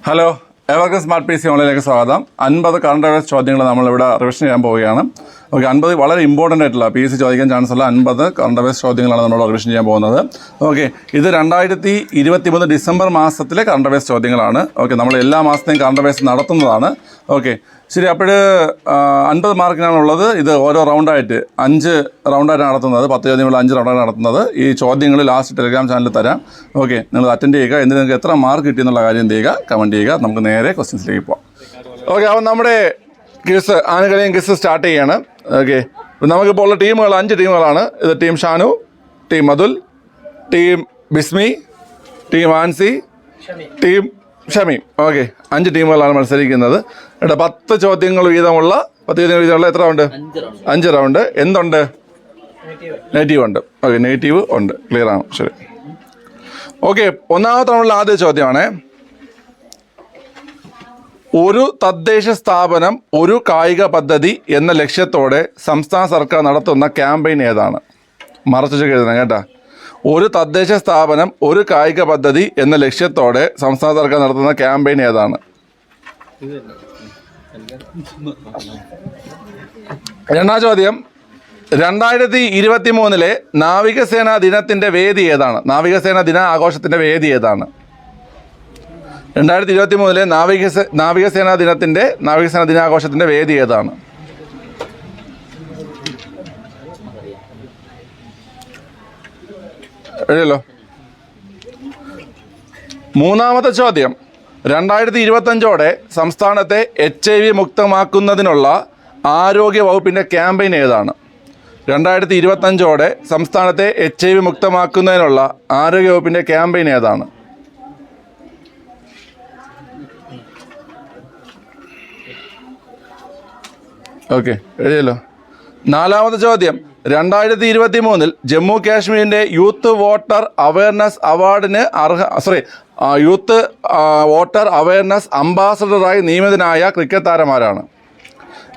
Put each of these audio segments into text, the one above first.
Hello, ഏവർക്കും smart P C ഓൺലൈനിലേക്ക് സ്വാഗതം. 50 current affairs ചോദ്യങ്ങൾ നമ്മളിവിടെ റിവിഷൻ ചെയ്യാൻ പോവുകയാണ്. ഓക്കെ, 50 വളരെ ഇമ്പോർട്ടൻ്റ് ആയിട്ടുള്ള പി എസ് സി ചോദിക്കാൻ ചാൻസ് ഉള്ള 50 കറണ്ട് അഫയേഴ്സ് ചോദ്യങ്ങളാണ് നമ്മൾ റിവിഷൻ ചെയ്യാൻ പോകുന്നത്. ഓക്കെ, ഇത് 2023 ഡിസംബർ മാസത്തിലെ കറണ്ട് അഫയേഴ്സ് ചോദ്യങ്ങളാണ്. ഓക്കെ, നമ്മൾ എല്ലാ മാസത്തെയും കറണ്ട് അഫയേഴ്സ് നടത്തുന്നതാണ്. ഓക്കെ, ശരി. അപ്പോൾ 50 മാർക്കിനാണുള്ളത്. ഇത് ഓരോ റൗണ്ടായിട്ട് 5 റൗണ്ടായിട്ടാണ് നടത്തുന്നത്. 10 ചോദ്യങ്ങൾ 5 റൗണ്ടായിട്ട് നടത്തുന്നത്. ഈ ചോദ്യങ്ങൾ ലാസ്റ്റ് ടെലിഗ്രാം ചാനലിൽ തരാം. ഓക്കെ, നിങ്ങൾ അറ്റൻഡ് ചെയ്യുക. എന്നിട്ട് നിങ്ങൾക്ക് എത്ര മാർക്ക് കിട്ടിയെന്നുള്ള കാര്യം ചെയ്യുക, കമൻറ്റ് ചെയ്യുക. നമുക്ക് നേരെ ക്വസ്റ്റ്യൻസിലേക്ക് പോകാം. ഓക്കെ, അപ്പോൾ നമ്മുടെ ക്വിസ് ആനുകളിയും ക്വിസ് സ്റ്റാർട്ട് ചെയ്യാണ്. ഓക്കെ, നമുക്കിപ്പോൾ ഉള്ള ടീമുകൾ 5 ടീമുകളാണ്. ഇത് team Shanu, team Athul, team Bismi, team Ancy, team Shameem. Okay, 5 ടീമുകളാണ് മത്സരിക്കുന്നത്. ഇവിടെ 10 ചോദ്യങ്ങൾ വീതമുള്ള എത്ര റൗണ്ട്? 5 റൗണ്ട്. എന്തുണ്ട്? നെഗറ്റീവ് ഉണ്ട്. ഓക്കെ, നെഗറ്റീവ് ഉണ്ട്. ക്ലിയർ ആണ്. ശരി. ഓക്കെ, ഒന്നാമത്തെ റൗണ്ടിൽ ആദ്യ ചോദ്യമാണ്. ഒരു തദ്ദേശ സ്ഥാപനം ഒരു കായിക പദ്ധതി എന്ന ലക്ഷ്യത്തോടെ സംസ്ഥാന സർക്കാർ നടത്തുന്ന ക്യാമ്പയിൻ ഏതാണ്? മറച്ചു എഴുതണം കേട്ടോ. ഒരു തദ്ദേശ സ്ഥാപനം ഒരു കായിക പദ്ധതി എന്ന ലക്ഷ്യത്തോടെ സംസ്ഥാന സർക്കാർ നടത്തുന്ന ക്യാമ്പയിൻ ഏതാണ്? രണ്ടാം ചോദ്യം. 2023 നാവികസേനാ ദിനത്തിന്റെ വേദി ഏതാണ്? നാവികസേനാ ദിന ആഘോഷത്തിന്റെ വേദി ഏതാണ്? 2023 നാവികസേനാ ദിനാഘോഷത്തിന്റെ വേദി ഏതാണ്? എഴുതിയല്ലോ. മൂന്നാമത്തെ ചോദ്യം. 2025 സംസ്ഥാനത്തെ HIV മുക്തമാക്കുന്നതിനുള്ള ആരോഗ്യ വകുപ്പിൻ്റെ ക്യാമ്പയിൻ ഏതാണ്? 2025 സംസ്ഥാനത്തെ HIV മുക്തമാക്കുന്നതിനുള്ള ആരോഗ്യ വകുപ്പിൻ്റെ ക്യാമ്പയിൻ ഏതാണ്? ഓക്കെ, എഴുതിയല്ലോ. നാലാമത്തെ ചോദ്യം. 2023 ജമ്മു കാശ്മീരിൻ്റെ യൂത്ത് വോട്ടർ അവയർനെസ് അവാർഡിന് യൂത്ത് വോട്ടർ അവയർനെസ് അംബാസഡറായി നിയമിതനായ ക്രിക്കറ്റ് താരമാരാണ്?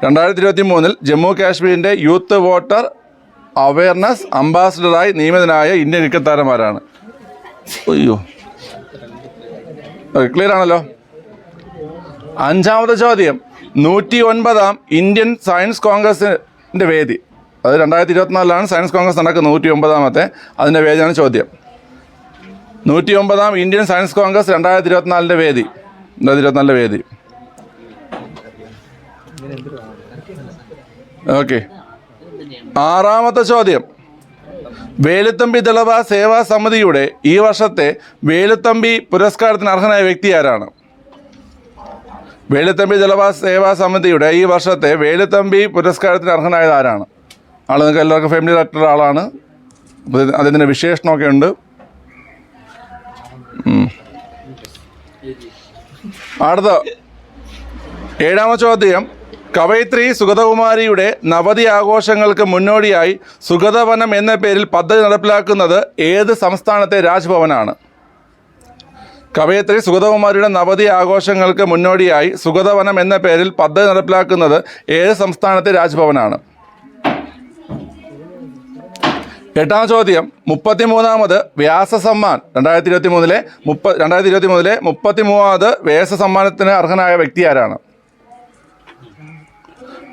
2023 ജമ്മു കാശ്മീരിൻ്റെ യൂത്ത് വോട്ടർ അവയർനെസ് അംബാസഡറായി നിയമിതനായ ഇന്ത്യൻ ക്രിക്കറ്റ് താരമാരാണ്? അയ്യോ, ക്ലിയർ ആണല്ലോ. അഞ്ചാമത്തെ ചോദ്യം. 109ാം ഇന്ത്യൻ സയൻസ് കോൺഗ്രസിൻ്റെ വേദി, അത് 2024 സയൻസ് കോൺഗ്രസ് നടക്കുന്നത്. 109ാമത്തെ അതിൻ്റെ വേദിയാണ് ചോദ്യം. 109ാം ഇന്ത്യൻ സയൻസ് കോൺഗ്രസ് 2024 വേദി. ഓക്കെ, ആറാമത്തെ ചോദ്യം. വേലുത്തമ്പി ദളവ സേവാ സമിതിയുടെ ഈ വർഷത്തെ വേലുത്തമ്പി പുരസ്കാരത്തിന് അർഹനായ വ്യക്തി ആരാണ്? വേലുത്തമ്പി ദളവ സേവാ സമിതിയുടെ ഈ വർഷത്തെ വേലുത്തമ്പി പുരസ്കാരത്തിന് അർഹനായത് ആരാണ്? ആൾ നിങ്ങൾക്ക് എല്ലാവർക്കും ഫാമിലി ആയിട്ടുള്ള ആളാണ്. അദ്ദേഹത്തിൻ്റെ വിശേഷണമൊക്കെ ഉണ്ട്. അടുത്ത 7ാമത്തെ ചോദ്യം. കവയിത്രി സുഗതകുമാരിയുടെ നവതി ആഘോഷങ്ങൾക്ക് മുന്നോടിയായി സുഗതവനം എന്ന പേരിൽ പദ്ധതി നടപ്പിലാക്കുന്നത് ഏത് സംസ്ഥാനത്തെ രാജ്ഭവനാണ്? കവയിത്രി സുഗതകുമാരിയുടെ നവതി ആഘോഷങ്ങൾക്ക് മുന്നോടിയായി സുഗതവനം എന്ന പേരിൽ പദ്ധതി നടപ്പിലാക്കുന്നത് ഏത് സംസ്ഥാനത്തെ രാജ്ഭവനാണ്? 8ാം ചോദ്യം. 33ാമത് വ്യാസ സമ്മാൻ 2023 33ാമത് വ്യാസ സമ്മാനത്തിന് അർഹനായ വ്യക്തി ആരാണ്?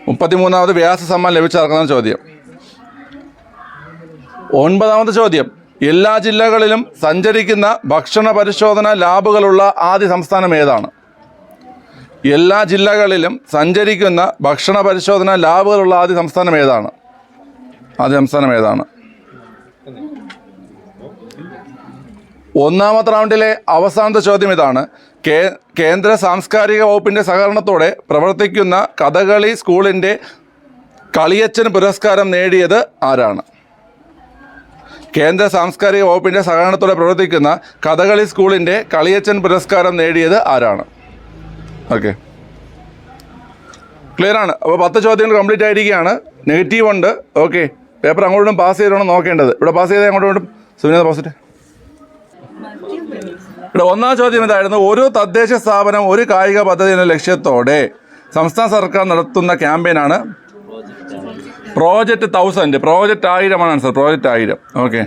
33ാമത് വ്യാസ സമ്മാൻ ലഭിച്ചർക്കുന്ന ചോദ്യം. 9ാമത്തെ ചോദ്യം. എല്ലാ ജില്ലകളിലും സഞ്ചരിക്കുന്ന ഭക്ഷണ പരിശോധന ലാബുകളുള്ള ആദ്യ സംസ്ഥാനം ഏതാണ്? എല്ലാ ജില്ലകളിലും സഞ്ചരിക്കുന്ന ഭക്ഷണ പരിശോധന ലാബുകളുള്ള ആദ്യ സംസ്ഥാനം ഏതാണ്? ഒന്നാമത്തെ റൗണ്ടിലെ അവസാനത്തെ ചോദ്യം ഇതാണ്. കേന്ദ്ര സാംസ്കാരിക വകുപ്പിൻ്റെ സഹകരണത്തോടെ പ്രവർത്തിക്കുന്ന കഥകളി സ്കൂളിൻ്റെ കളിയച്ചൻ പുരസ്കാരം നേടിയത് ആരാണ്? കേന്ദ്ര സാംസ്കാരിക വകുപ്പിൻ്റെ സഹകരണത്തോടെ പ്രവർത്തിക്കുന്ന കഥകളി സ്കൂളിൻ്റെ കളിയച്ചൻ പുരസ്കാരം നേടിയത് ആരാണ്? ഓക്കെ, ക്ലിയർ ആണ്. അപ്പോൾ 10 ചോദ്യങ്ങൾ കംപ്ലീറ്റ് ആയിരിക്കുകയാണ്. നെഗറ്റീവ് ഉണ്ട്. ഓക്കെ, പേപ്പർ അങ്ങോട്ടും പാസ് ചെയ്തോണം നോക്കേണ്ടത്. ഇവിടെ പാസ് ചെയ്ത് അങ്ങോട്ടും സുവിനീത പോസിറ്റ്. ഇവിടെ ഒന്നാം ചോദ്യം ഇതായിരുന്നു. ഒരു തദ്ദേശ സ്ഥാപനം ഒരു കായിക പദ്ധതി എന്ന ലക്ഷ്യത്തോടെ സംസ്ഥാന സർക്കാർ നടത്തുന്ന ക്യാമ്പയിനാണ് project 1000. Project 1000 answer. Project 1000. Okay,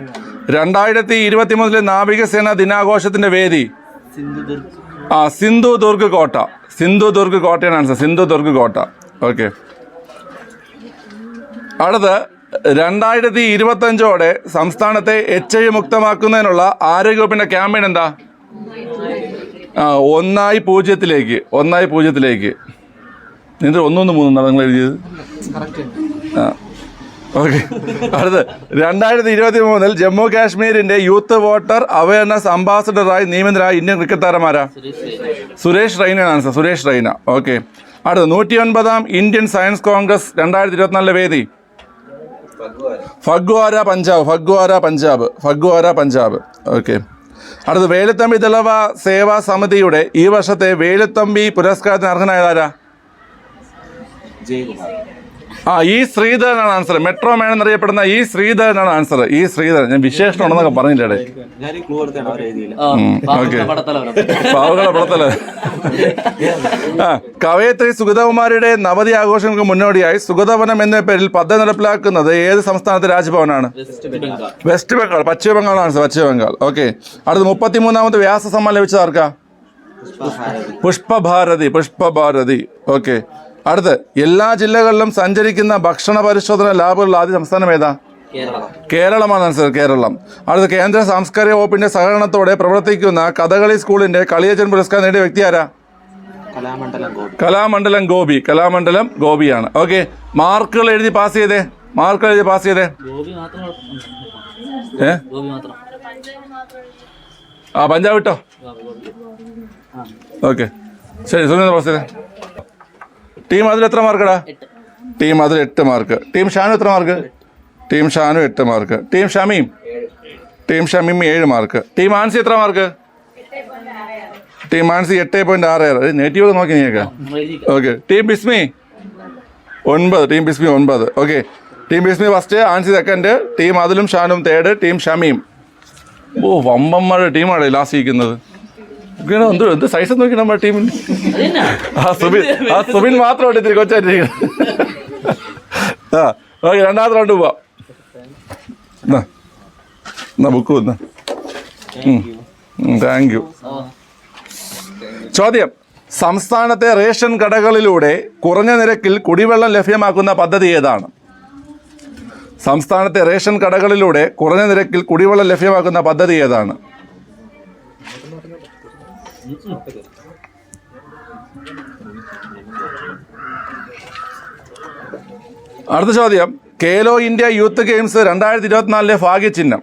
2023 നാവികസേന ദിനാഘോഷത്തിന്റെ വേദി സിന്ധുദുർഗ് കോട്ട. സിന്ധുദുർഗ് കോട്ടയാണ് ആൻസർ. സിന്ധുദുർഗ് കോട്ട. ഓക്കെ. അടുത്ത് 2025 സംസ്ഥാനത്തെ HIV മുക്തമാക്കുന്നതിനുള്ള ആരോഗ്യവകുപ്പിന്റെ ക്യാമ്പയിൻ എന്താ? 1-0. 1-0. നിങ്ങൾ 1-3 നിങ്ങൾ എഴുതിയത്. ഓക്കെ. അടുത്ത് 2023 ജമ്മു കാശ്മീരിന്റെ യൂത്ത് വോട്ടർ അവയർനെസ് അംബാസഡറായി നിയമിതരായ ഇന്ത്യൻ ക്രിക്കറ്റ് താരമാരാ? സുരേഷ് റൈനയാണ് ആൻസർ. സുരേഷ് റൈന. ഓക്കെ. അടുത്ത് 109 ഇന്ത്യൻ സയൻസ് കോൺഗ്രസ് 2024 വേദി? ഫഗ്വാര പഞ്ചാബ്. ഓക്കെ. അടുത്ത് വേലുത്തമ്പി ദളവ സേവാ സമിതിയുടെ ഈ വർഷത്തെ വേലുത്തമ്പി പുരസ്കാരത്തിന് അർഹനായതാരാ? ഈ ശ്രീധരനാണ് ആൻസർ. മെട്രോ മാൻ എന്നറിയപ്പെടുന്ന ഈ ശ്രീധരനാണ് ആൻസർ. ഈ ശ്രീധരൻ ഞാൻ വിശേഷണം ഉണ്ടെന്നൊക്കെ പറഞ്ഞില്ലേ? ഓക്കെ. പാവകള പടത്തല. കവയത്രി സുഗതകുമാരിയുടെ നവതി ആഘോഷങ്ങൾക്ക് മുന്നോടിയായി സുഗതവനം എന്ന പേരിൽ പദ്ധതി നടപ്പിലാക്കുന്നത് ഏത് സംസ്ഥാനത്തെ രാജ്ഭവനാണ്? വെസ്റ്റ് ബംഗാൾ. പശ്ചിമ ബംഗാൾ ആൻസർ. പശ്ചിമ ബംഗാൾ. ഓക്കെ. അടുത്ത് 33ാമത് വ്യാസ സമ്മാനം ലഭിച്ചത് ആർക്കാ? പുഷ്പഭാരതി. ഓക്കെ. അടുത്ത് എല്ലാ ജില്ലകളിലും സഞ്ചരിക്കുന്ന ഭക്ഷണ പരിശോധന ലാബുകളുള്ള ആദ്യ സംസ്ഥാനം ഏതാ? കേരളമാണ് ആൻസർ. കേരളം. അടുത്ത് കേന്ദ്ര സാംസ്കാരിക വകുപ്പിന്റെ സഹകരണത്തോടെ പ്രവർത്തിക്കുന്ന കഥകളി സ്കൂളിന്റെ കളിയച്ചൻ പുരസ്കാരം നേടിയ വ്യക്തി ആരാ? കലാമണ്ഡലം ഗോപിയാണ്. ഓക്കെ. മാർക്കുകൾ എഴുതി പാസ് ചെയ്തേ. പഞ്ചാബ് വിട്ടോ? ഓക്കെ. ശരി. സുനിൽ പാസ് ചെയ്തേ. ടീം അതിൽ എത്ര മാർക്കടാ? ടീം അതിൽ 8 മാർക്ക്. ടീം ഷാനു എത്ര mark? Team Shanu 8 mark. Team Shameem 7 mark. Team Ancy എത്ര മാർക്ക്? ടീം ആൻസി 8.66. നെഗറ്റീവ് നോക്കി നീക്കാം. Okay. Team Bismi 9. Okay. Team Bismi first, Ancy second, team അതിലും ഷാനും തേർഡ്, ടീം ഷമീം. വമ്പന്മാരുടെ ടീമാണ് ലാസ്റ്റ് ഇരിക്കുന്നത്. എന്ത് സൈസ് നോക്കി നമ്മുടെ ടീമിന്. സുബിൻ മാത്രം ഇത്തിരി കൊച്ചായിട്ടിരിക്കുന്നത്. ഓക്കെ. രണ്ടാമത്തെ റൗണ്ട് പോവാം. Book thank you. ചോദ്യം: സംസ്ഥാനത്തെ റേഷൻ കടകളിലൂടെ കുറഞ്ഞ നിരക്കിൽ കുടിവെള്ളം ലഭ്യമാക്കുന്ന പദ്ധതി ഏതാണ്? സംസ്ഥാനത്തെ റേഷൻ കടകളിലൂടെ കുറഞ്ഞ നിരക്കിൽ കുടിവെള്ളം ലഭ്യമാക്കുന്ന പദ്ധതി ഏതാണ്? അടുത്ത ചോദ്യം: ഖേലോ ഇന്ത്യ യൂത്ത് ഗെയിംസ് 2024 ഭാഗ്യചിഹ്നം.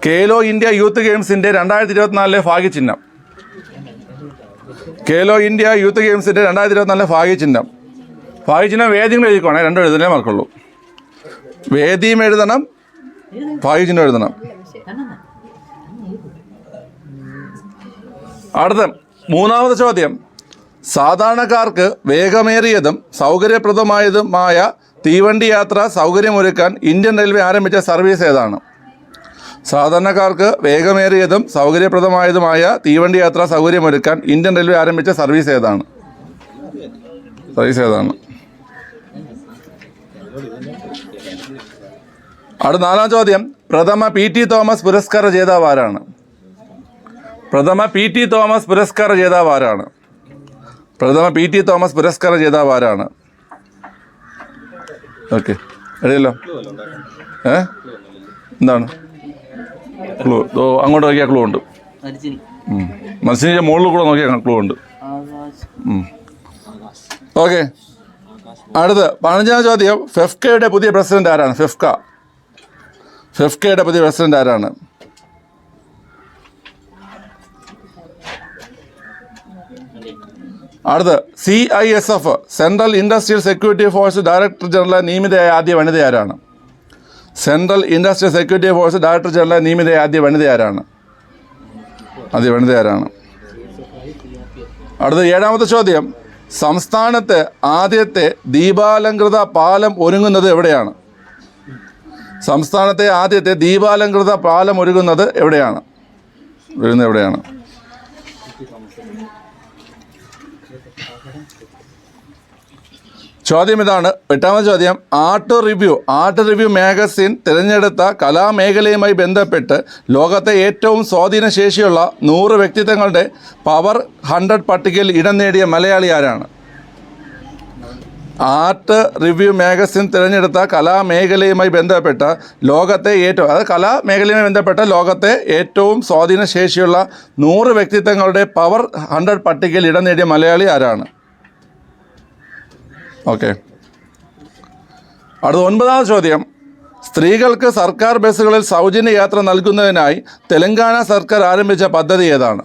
ഖേലോ ഇന്ത്യ യൂത്ത് ഗെയിംസിന്റെ 2024 ഭാഗ്യചിഹ്നം. ഖേലോ ഇന്ത്യ യൂത്ത് ഗെയിംസിന്റെ 2024 ഭാഗ്യചിഹ്നം. ഭാഗ്യചിഹ്നം വേദിയും എഴുതിക്കോണേ. 2 എഴുതുന്നേ മാർക്കുള്ളൂ. വേദിയും എഴുതണം, ഭാഗ്യചിഹ്നം എഴുതണം. അടുത്ത 3ാമത്തെ ചോദ്യം: സാധാരണക്കാർക്ക് വേഗമേറിയതും സൗകര്യപ്രദമായതുമായ തീവണ്ടി യാത്ര സൗകര്യമൊരുക്കാൻ ഇന്ത്യൻ റെയിൽവേ ആരംഭിച്ച സർവീസ് ഏതാണ്? സാധാരണക്കാർക്ക് വേഗമേറിയതും സൗകര്യപ്രദമായതുമായ തീവണ്ടി യാത്ര സൗകര്യമൊരുക്കാൻ ഇന്ത്യൻ റെയിൽവേ ആരംഭിച്ച സർവീസ് ഏതാണ്? അടുത്ത 4ാം ചോദ്യം: പ്രഥമ PT തോമസ് പുരസ്കാര ജേതാവ് ആരാണ്? ഓക്കെ. അറിയല്ലോ. എന്താണ് ക്ലൂ? അങ്ങോട്ട് നോക്കിയാൽ ക്ലൂ ഉണ്ട്. മത്സ്യൻ്റെ മുകളിൽ കൂടെ നോക്കിയാൽ ക്ലൂ ഉണ്ട്. ഓക്കെ. അടുത്ത് 15ാം ചോദ്യം: ഫെഫ്കയുടെ പുതിയ പ്രസിഡന്റ് ആരാണ്? ഫെഫ്കയുടെ പുതിയ പ്രസിഡന്റ് ആരാണ്? അടുത്ത് CISF central industrial security force director general നിയമിതയായ ആദ്യ വനിത ആരാണ്? Central industrial security force director general നിയമിതയായ ആദ്യ വനിത ആരാണ്? അടുത്ത 7ാമത്തെ ചോദ്യം: സംസ്ഥാനത്ത് ആദ്യത്തെ ദീപാലങ്കൃത പാലം ഒരുങ്ങുന്നത് എവിടെയാണ്? സംസ്ഥാനത്തെ ആദ്യത്തെ ദീപാലങ്കൃത പാലം ഒരുങ്ങുന്നത് എവിടെയാണ്? ചോദ്യം ഇതാണ്, 8ാമത്തെ ചോദ്യം. ആർട്ട് റിവ്യൂ മാഗസിൻ തിരഞ്ഞെടുത്ത കലാമേഖലയുമായി ബന്ധപ്പെട്ട് ലോകത്തെ ഏറ്റവും സ്വാധീനശേഷിയുള്ള 100 വ്യക്തിത്വങ്ങളുടെ പവർ 100 പട്ടികയിൽ ഇടം നേടിയ മലയാളി ആരാണ്? ആർട്ട് റിവ്യൂ മാഗസിൻ തിരഞ്ഞെടുത്ത കലാമേഖലയുമായി ബന്ധപ്പെട്ട കലാമേഖലയുമായി ബന്ധപ്പെട്ട ലോകത്തെ ഏറ്റവും സ്വാധീനശേഷിയുള്ള 100 വ്യക്തിത്വങ്ങളുടെ പവർ 100 പട്ടികയിൽ ഇടം നേടിയ മലയാളി ആരാണ്? ഓക്കെ. അടുത്ത 9ാമത്തെ ചോദ്യം. സ്ത്രീകൾക്ക് സർക്കാർ ബസ്സുകളിൽ സൗജന്യ യാത്ര നൽകുന്നതിനായി തെലങ്കാന സർക്കാർ ആരംഭിച്ച പദ്ധതി ഏതാണ്?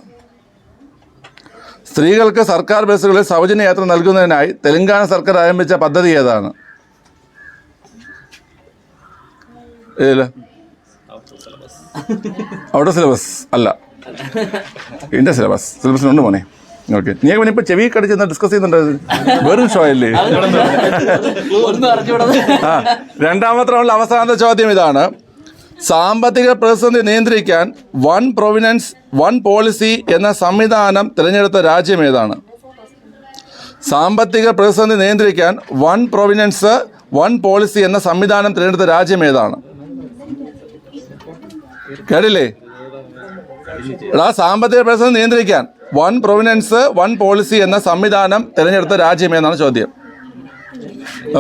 സ്ത്രീകൾക്ക് സർക്കാർ ബസ്സുകളിൽ സൗജന്യ യാത്ര നൽകുന്നതിനായി തെലങ്കാന സർക്കാർ ആരംഭിച്ച പദ്ധതി ഏതാണ്? ഔട്ട് സിലബസ് അല്ല, ഇന്ത്യ സിലബസിനുണ്ട് മോനെ. ഓക്കെ, നീ ഇപ്പോൾ ചെവി കടിച്ച് ഡിസ്കസ് ചെയ്യുന്നുണ്ട്, വെറും ഷോ അല്ലേ? 2ാമത്തെ റൗണ്ടിൽ അവസാനത്തെ ചോദ്യം ഇതാണ്. സാമ്പത്തിക പ്രതിസന്ധി നിയന്ത്രിക്കാൻ വൺ പ്രൊവിനൻസ് വൺ പോളിസി എന്ന സംവിധാനം തിരഞ്ഞെടുത്ത രാജ്യം ഏതാണ്? സാമ്പത്തിക പ്രതിസന്ധി നിയന്ത്രിക്കാൻ വൺ പ്രൊവിനൻസ് വൺ പോളിസി എന്ന സംവിധാനം തിരഞ്ഞെടുത്ത രാജ്യം ഏതാണ്? കേട്ടില്ലേ? സാമ്പത്തിക പ്രതിസന്ധി നിയന്ത്രിക്കാൻ വൺ പ്രൊവിനൻസ് വൺ പോളിസി എന്ന സംവിധാനം തിരഞ്ഞെടുത്ത രാജ്യം ഏതാണ് ചോദ്യം.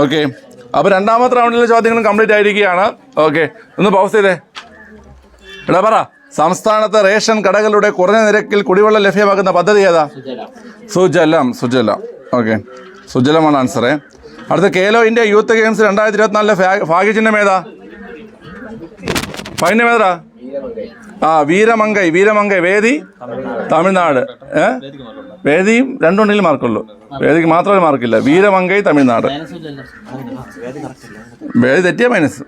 ഓക്കെ, അപ്പോൾ 2ാമത്തെ റൗണ്ടിലെ ചോദ്യങ്ങളും കംപ്ലീറ്റ് ആയിരിക്കുകയാണ്. ഓക്കെ, ഒന്ന് പൗസ് ചെയ്തേ. പറ, സംസ്ഥാനത്ത് റേഷൻ കടകളുടെ കുറഞ്ഞ നിരക്കിൽ കുടിവെള്ളം ലഭ്യമാക്കുന്ന പദ്ധതി ഏതാ? സുജലം. ഓക്കെ, സുജലമാണ് ആൻസറേ. അടുത്ത ഖേലോ ഇന്ത്യ യൂത്ത് ഗെയിംസ് 2024 ഭാഗ്യചിഹ്നം ഏതാ? ഫൈനം ഏതാ? വീരമങ്കൈ. വേദി തമിഴ്നാട്. വേദിയും രണ്ടുണ്ടെങ്കിലും മാർക്കുള്ളൂ, വേദിക്ക് മാത്രമേ മാർക്കില്ല. വീരമങ്കൈ തമിഴ്നാട്. വേദി തെറ്റിയ മൈനസ്.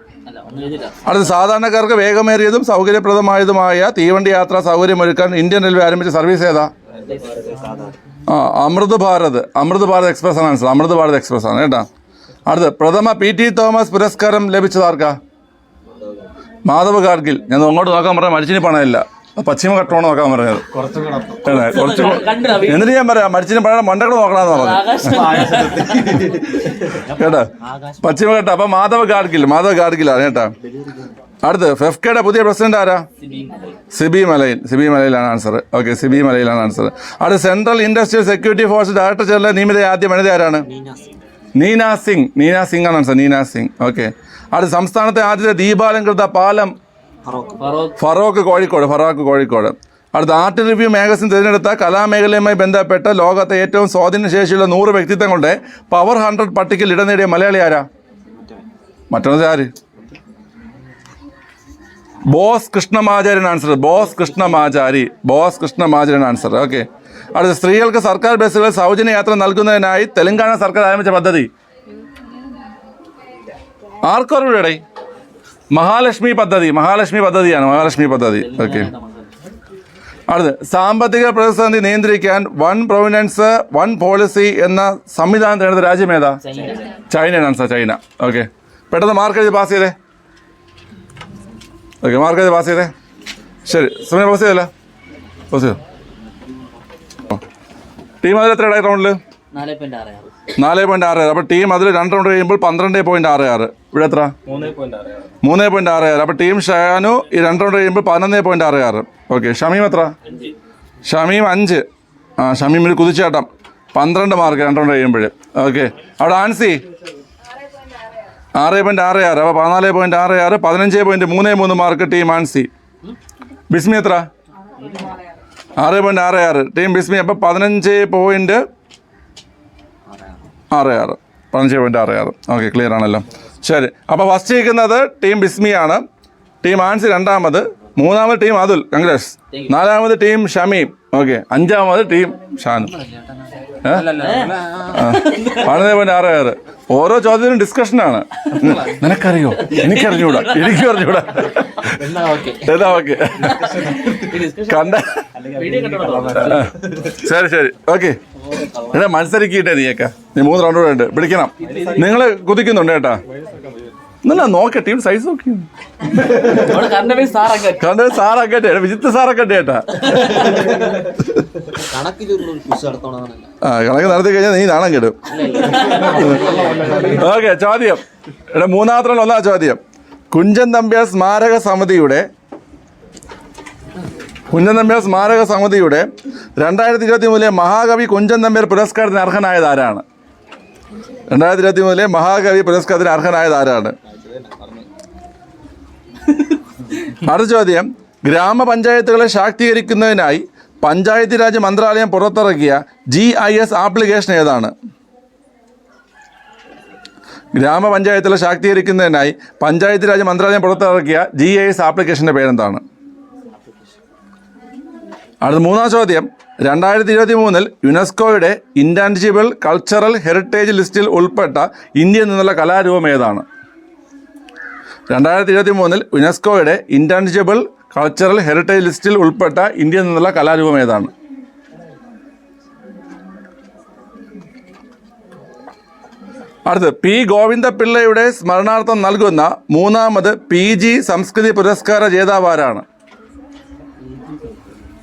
അടുത്ത സാധാരണക്കാർക്ക് വേഗമേറിയതും സൗകര്യപ്രദമായതുമായ തീവണ്ടി യാത്രാ സൗകര്യമൊരുക്കാൻ ഇന്ത്യൻ റെയിൽവേ ആരംഭിച്ച സർവീസ് ഏതാ? അമൃത് ഭാരത് എക്സ്പ്രസ് ആണ് ആൻസർ. അമൃത് ഭാരത് എക്സ്പ്രസ് ആണ് കേട്ടോ. അടുത്ത് പ്രഥമ PT തോമസ് പുരസ്കാരം ലഭിച്ചതാർക്കാ? മാധവ് ഗാഡ്ഗിൽ. ഞാൻ അങ്ങോട്ട് നോക്കാൻ പറഞ്ഞ മരിച്ചിനി പണമില്ല, പശ്ചിമഘട്ടമാണ് നോക്കാൻ പറഞ്ഞത്. കുറച്ച് എന്നിട്ട് ഞാൻ പറയാം മരിച്ചിനി പണം മണ്ടകൾ നോക്കണമെന്ന് പറഞ്ഞു കേട്ടോ. പശ്ചിമഘട്ടം. അപ്പം മാധവ് ഗാഡ്ഗിലാണ് കേട്ടോ. അടുത്ത് ഫെഫ്കയുടെ പുതിയ പ്രസിഡന്റ് ആരാ? സിബി മലയിലാണ് ആൻസർ. ഓക്കെ, സിബി മലയിലാണ് ആൻസർ. അടുത്ത് central industrial security force director general നിയമിത ആദ്യ വനിത ആരാണ്? നീന സിംഗ് ആണ് ആൻസർ. നീന സിംഗ്. ഓക്കെ. അടുത്ത സംസ്ഥാനത്തെ ആദ്യത്തെ ദീപാലംകൃത പാലം? ഫറോക്ക് കോഴിക്കോട്. അടുത്ത ആർട്ട് റിവ്യൂ മാഗസിൻ തിരഞ്ഞെടുത്ത കലാമേഖലയുമായി ബന്ധപ്പെട്ട ലോകത്തെ ഏറ്റവും സ്വാധീനശേഷിയുള്ള 100 വ്യക്തിത്വങ്ങളുടെ പവർ 100 പട്ടികയിൽ ഇടം നേടിയ മലയാളി ആരാ? മറ്റൊന്നത് ആര്? ബോസ് കൃഷ്ണമാചാര്യൻ ആൻസർ. ഓക്കെ. അടുത്ത സ്ത്രീകൾക്ക് സർക്കാർ ബസ്സുകളിൽ സൗജന്യ യാത്ര നൽകുന്നതിനായി തെലങ്കാന സർക്കാർ ആരംഭിച്ച പദ്ധതി ആർക്കോടെ? മഹാലക്ഷ്മി പദ്ധതിയാണ്. ഓക്കെ. അടുത്ത് സാമ്പത്തിക പ്രതിസന്ധി നിയന്ത്രിക്കാൻ വൺ പ്രൊവിനൻസ് വൺ പോളിസി എന്ന സംവിധാനം തിരഞ്ഞെടുത്ത രാജ്യം ഏതാ? ചൈനയാണ് ആൻസർ. ചൈന. ഓക്കെ, പെട്ടെന്ന് മാർക്ക് എഴുതി പാസ് ചെയ്തേ. ഓക്കെ, മാർക്ക് എഴുതി പാസ് ചെയ്തേ. ശരി, സമയം പാസ് ചെയ്തല്ല? പാസ് ചെയ്തോ. ടീം അതിൽ എത്ര റൗണ്ടിൽ? 4.66. അപ്പോൾ ടീം അതിൽ 2 റൗണ്ട് കഴിയുമ്പോൾ 12.66. ഇവിടെ എത്ര? 3.66. അപ്പോൾ ടീം ഷാനു ഈ 2 റൗണ്ട് കഴിയുമ്പോൾ 11.66. ഓക്കെ. ഷമീം എത്ര? ഷമീം 5. ഷമീം ഒരു കുതിച്ചാട്ടം 12 മാർക്ക് 2 റൗണ്ട് കഴിയുമ്പോൾ. ഓക്കെ. അവിടെ ആൻസി 6.66. അപ്പോൾ 14.66. 15.33 മാർക്ക് ടീം ആൻസി. ബിസ്മി എത്ര? 6.66. ടീം ബിസ്മി. അപ്പോൾ 15.66. 15.66. ഓക്കെ, ക്ലിയർ ആണല്ലോ. ശരി, അപ്പോൾ ഫസ്റ്റ് ജയിക്കുന്നത് ടീം ബിസ്മിയാണ്. ടീം ആൻസി 2ാമത്. 3ാമത് ടീം അതുൽ, കൺഗ്രാറ്റ്സ്. 4ാമത് ടീം ഷമീം. ഓക്കെ. 5ാമത് ടീം ഷാനു. 15.66. ഓരോ ചോദ്യത്തിനും ഡിസ്കഷനാണ്. നിനക്കറിയോ? എനിക്കറിഞ്ഞൂടാ. എന്നാ ഓക്കെ. കണ്ട. ശരി. ഓക്കെ. ഇവിടെ മത്സരിക്കട്ടെ നീയൊക്കെ. നീ 3 റൗണ്ട് കൂടെ ഉണ്ട്, പിടിക്കണം. നിങ്ങൾ കുതിക്കുന്നുണ്ട് കേട്ടാ. എന്നല്ല നോക്കട്ടെ ടീം സൈസ് നോക്കി കണ്ട സാറൊക്കെ വിജിത്ത് സാറൊക്കെ ചേട്ടാ കണക്ക് നടത്തി കഴിഞ്ഞാൽ നീ നാണം കേടും. ഓക്കെ, ചോദ്യം ഇവിടെ മൂന്നാമത്തെ ഒന്നാം ചോദ്യം. കുഞ്ചൻ നമ്പ്യാർ സ്മാരക സമിതിയുടെ 2023 മഹാകവി കുഞ്ചൻ നമ്പ്യാർ പുരസ്കാരത്തിന് അർഹനായത് ആരാണ്? 2023 മഹാകവി പുരസ്കാരത്തിന് അർഹനായത് ആരാണ്? അടുത്ത ചോദ്യം. ഗ്രാമപഞ്ചായത്തുകളെ ശാക്തീകരിക്കുന്നതിനായി പഞ്ചായത്ത് രാജ് മന്ത്രാലയം പുറത്തിറക്കിയ GIS ആപ്ലിക്കേഷൻ ഏതാണ്? ഗ്രാമപഞ്ചായത്തുകളെ ശാക്തീകരിക്കുന്നതിനായി പഞ്ചായത്ത് രാജ് മന്ത്രാലയം പുറത്തിറക്കിയ GIS ആപ്ലിക്കേഷൻ്റെ പേരെന്താണ്? അടുത്ത മൂന്നാം ചോദ്യം. 2023 യുനെസ്കോയുടെ ഇൻടാഞ്ചിബിൾ കൾച്ചറൽ ഹെറിറ്റേജ് ലിസ്റ്റിൽ ഉൾപ്പെട്ട ഇന്ത്യയിൽ നിന്നുള്ള കലാരൂപം ഏതാണ്? 2023 യുനെസ്കോയുടെ ഇൻടാഞ്ചിബിൾ കൾച്ചറൽ ഹെറിറ്റേജ് ലിസ്റ്റിൽ ഉൾപ്പെട്ട ഇന്ത്യയിൽ നിന്നുള്ള കലാരൂപം ഏതാണ്? അടുത്ത് പി ഗോവിന്ദപിള്ളയുടെ സ്മരണാർത്ഥം നൽകുന്ന 3ാമത് PG സംസ്കൃതി പുരസ്കാര ജേതാവ് ആരാണ്?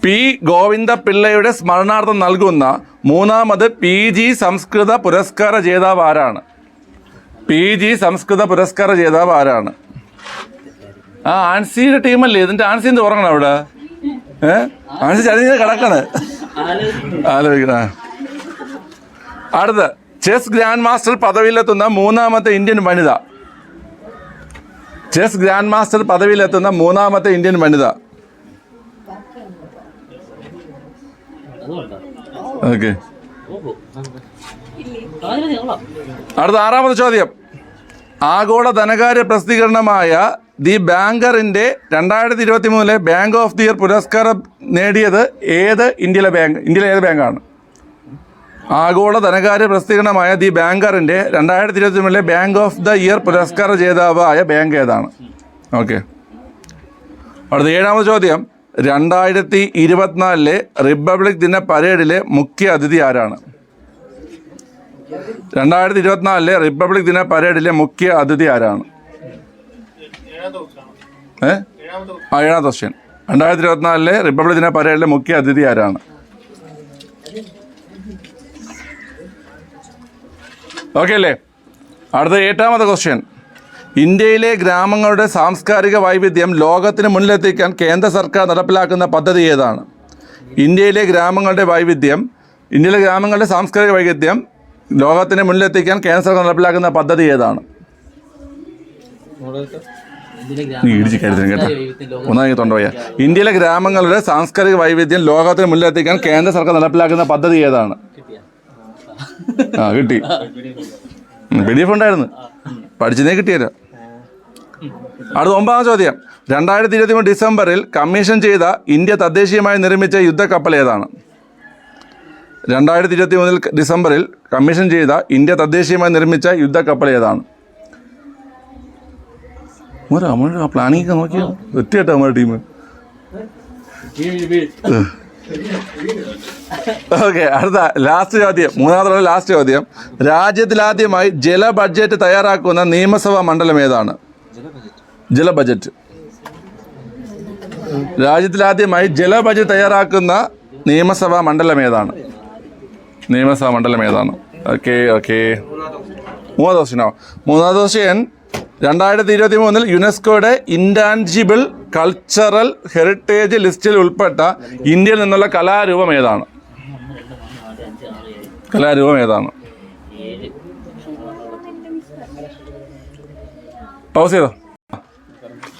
പി ഗോവിന്ദപിള്ളയുടെ സ്മരണാർത്ഥം നൽകുന്ന 3ാമത് PG സംസ്കൃത പുരസ്കാര ജേതാവ് ആരാണ്? PG സംസ്കൃത പുരസ്കാര ജേതാവ് ആരാണ്? ആൻസിയുടെ ടീമല്ലേ ഇതിന്റെ? ആൻസി എന്ത് ഉറങ്ങണം അവിടെ? ആൻസി ചരിഞ്ഞ് കിടക്കാണ്, ആലോചിക്കണ. അടുത്ത് ചെസ് ഗ്രാൻഡ് മാസ്റ്റർ പദവിയിലെത്തുന്ന 3ാമത്തെ ഇന്ത്യൻ വനിത. ചെസ് ഗ്രാൻഡ് മാസ്റ്റർ പദവിയിലെത്തുന്ന 3ാമത്തെ ഇന്ത്യൻ വനിത. ഓക്കെ, അടുത്ത 6ാമത്തെ ചോദ്യം. ആഗോള ധനകാര്യ പ്രസിദ്ധീകരണമായ ദി ബാങ്കറിന്റെ 2023 ബാങ്ക് ഓഫ് ദി ഇയർ പുരസ്കാരം നേടിയത് ഇന്ത്യയിലെ ഏത് ബാങ്കാണ്? ആഗോള ധനകാര്യ പ്രസിദ്ധീകരണമായ ദി ബാങ്കറിന്റെ 2023 ബാങ്ക് ഓഫ് ദ ഇയർ പുരസ്കാര ജേതാവായ ബാങ്ക് ഏതാണ്? ഓക്കെ, അടുത്ത 7ാമത്തെ ചോദ്യം. 2024 റിപ്പബ്ലിക് ദിന പരേഡിലെ മുഖ്യ അതിഥി ആരാണ്? 2024 റിപ്പബ്ലിക് ദിന പരേഡിലെ മുഖ്യ അതിഥി ആരാണ്? 7ാമത്തെ ക്വസ്റ്റ്യൻ. 2024 റിപ്പബ്ലിക് ദിന പരേഡിലെ മുഖ്യ അതിഥി ആരാണ്? ഓക്കെ അല്ലേ? അടുത്ത 8ാമത്തെ ക്വസ്റ്റ്യൻ. ഇന്ത്യയിലെ ഗ്രാമങ്ങളുടെ സാംസ്കാരിക വൈവിധ്യം ലോകത്തിന് മുന്നിലെത്തിക്കാൻ കേന്ദ്ര സർക്കാർ നടപ്പിലാക്കുന്ന പദ്ധതി ഏതാണ്? ഇന്ത്യയിലെ ഗ്രാമങ്ങളുടെ സാംസ്കാരിക വൈവിധ്യം ലോകത്തിന് മുന്നിലെത്തിക്കാൻ കേന്ദ്ര സർക്കാർ നടപ്പിലാക്കുന്ന പദ്ധതി ഏതാണ്? ഇന്ത്യയിലെ ഗ്രാമങ്ങളുടെ സാംസ്കാരിക വൈവിധ്യം ലോകത്തിന് മുന്നിലെത്തിക്കാൻ കേന്ദ്ര സർക്കാർ നടപ്പിലാക്കുന്ന പദ്ധതി ഏതാണ്? കിട്ടി. PDF ഉണ്ടായിരുന്നു, പഠിച്ചതേ കിട്ടിയല്ലോ. അടുത്ത 9ാം ചോദ്യം. 2023 ഡിസംബറിൽ കമ്മീഷൻ ചെയ്ത ഇന്ത്യ തദ്ദേശീയമായി നിർമ്മിച്ച യുദ്ധക്കപ്പൽ ഏതാണ്? 2023 ഡിസംബറിൽ കമ്മീഷൻ ചെയ്ത ഇന്ത്യ തദ്ദേശീയമായി നിർമ്മിച്ച യുദ്ധക്കപ്പൽ ഏതാണ്? നമ്മുടെ പ്ലാനിങ് നോക്കിയോ എത്തിയിട്ടോ നമ്മുടെ ടീം. ഓക്കെ, അടുത്ത ലാസ്റ്റ് ചോദ്യം, 3ാമത്തെ ലാസ്റ്റ് ചോദ്യം. രാജ്യത്തിലാദ്യമായി ജല ബഡ്ജറ്റ് തയ്യാറാക്കുന്ന നിയമസഭാ മണ്ഡലം ഏതാണ്? ജല ബഡ്ജറ്റ്. രാജ്യത്തിലാദ്യമായി ജല ബഡ്ജറ്റ് തയ്യാറാക്കുന്ന നിയമസഭാ മണ്ഡലം ഏതാണ്? ഓക്കെ, 3ാമത്തെ ക്വസ്റ്റ്യനോ? 3ാമത്തെ ക്വസ്റ്റ്യൻ. 2023 യുനെസ്കോയുടെ ഇൻടാഞ്ചിബിൾ കൾച്ചറൽ ഹെറിറ്റേജ് ലിസ്റ്റിൽ ഉൾപ്പെട്ട ഇന്ത്യയിൽ നിന്നുള്ള കലാരൂപം ഏതാണ്? പൗസ് ചെയ്തോ,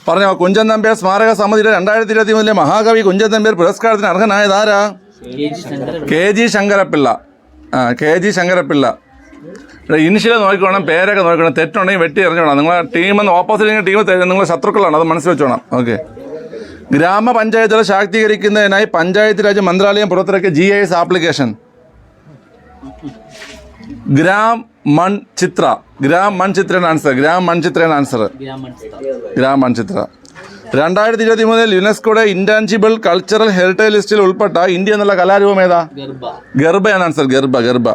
പറഞ്ഞോ. കുഞ്ചൻ നമ്പ്യാർ സ്മാരക സമിതിയുടെ 2023 മഹാകവി കുഞ്ചൻ നമ്പ്യാർ പുരസ്കാരത്തിന് അർഹനായത് ആരാ? KG Sankarapillai. KG Sankarapillai. Initial നോക്കിക്കോണം, പേരൊക്കെ നോക്കണം, തെറ്റുണ്ടെങ്കിൽ വെട്ടി എറിഞ്ഞോണം. നിങ്ങളെ ടീമെന്ന് ഓപ്പോസിറ്റ് ടീം നിങ്ങളെ ശത്രുക്കളാണ്, അത് മനസ്സിൽ വെച്ചോണം. ഓക്കെ, ഗ്രാമപഞ്ചായത്തുകളെ ശാക്തീകരിക്കുന്നതിനായി പഞ്ചായത്ത് രാജ് മന്ത്രാലയം പുറത്തിറക്കിയ GIS application. Gram Manchitra answer. Gram Manchitra. 2023 യുനെസ്കോയുടെ ഇൻടാഞ്ചിബിൾ കൾച്ചറൽ ഹെറിറ്റേജ് ലിസ്റ്റിൽ ഉൾപ്പെട്ട ഇന്ത്യ എന്നുള്ള കലാരൂപം ഏതാ? ഗർഭയാണ് ആൻസർ. ഗർഭ.